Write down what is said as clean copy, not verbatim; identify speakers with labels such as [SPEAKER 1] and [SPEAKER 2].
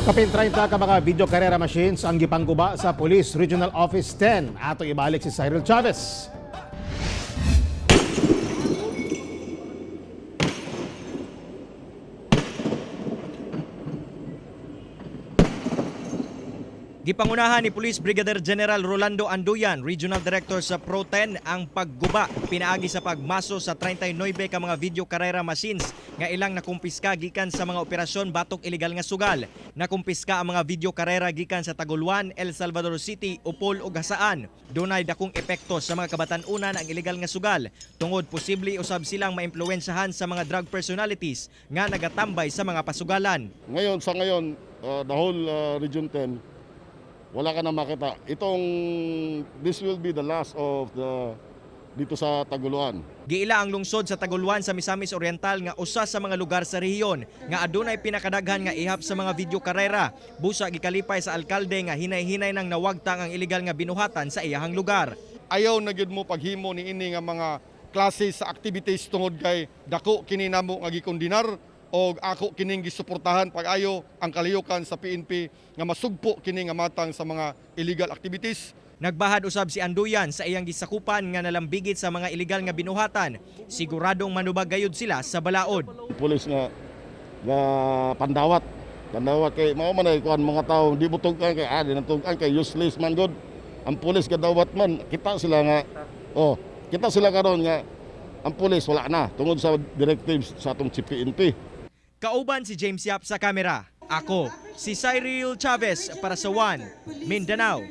[SPEAKER 1] Kapin 30 ka mga video carrera machines ang gipangguba sa Police Regional Office 10. Ato ibalik si Cyril Chavez.
[SPEAKER 2] Gipangunahan ni Police Brigadier General Rolando Anduyan, Regional Director sa Pro-10, ang pagguba pinaagi sa pagmaso sa 39 ka mga video carrera machines nga ilang nakumpiska gikan sa mga operasyon batok ilegal nga sugal. Nakumpiska ang mga video carrera gikan sa Taguluan, El Salvador City, Upol ug Hasaan. Dunay dakong epekto sa mga kabatan-unan ang ilegal nga sugal tungod posible usab silang maimpluwensyahan sa mga drug personalities nga nagatambay sa mga pasugalan.
[SPEAKER 3] Ngayon, the whole Region 10, wala ka na makita. This will be the last of dito sa Taguluan.
[SPEAKER 2] Giila ang lungsod sa Taguluan sa Misamis Oriental nga usa sa mga lugar sa rehiyon nga adunay pinakadaghan nga ihap sa mga video karera. Busa gikalipay sa alkalde nga hinay-hinay nang nawagtang ang ilegal nga binuhatan sa iyahang lugar.
[SPEAKER 4] Ayaw na gyud mo paghimo ni ini nga mga klase sa activities tungod kay dako kini namo nga gikondinar o ako kining gisuportahan pag-ayo ang kaliyukan sa PNP nga masugpo kini nga matang sa mga illegal activities.
[SPEAKER 2] Nagbahad usab si Anduyan sa iyang gisakupan nga nalambigit sa mga ilegal nga binuhatan. Siguradong manubag gayud sila sa balaod.
[SPEAKER 3] Pulis nga pandawat kay mao man ay kuan mga tawo di butugan kay dinatugan kay useless man god. Ang pulis kadawat man kita sila karon nga ang pulis wala na tungod sa directives sa atong PNP.
[SPEAKER 2] Kauban si James Yap sa kamera. Ako, si Cyril Chavez para sa One Mindanao.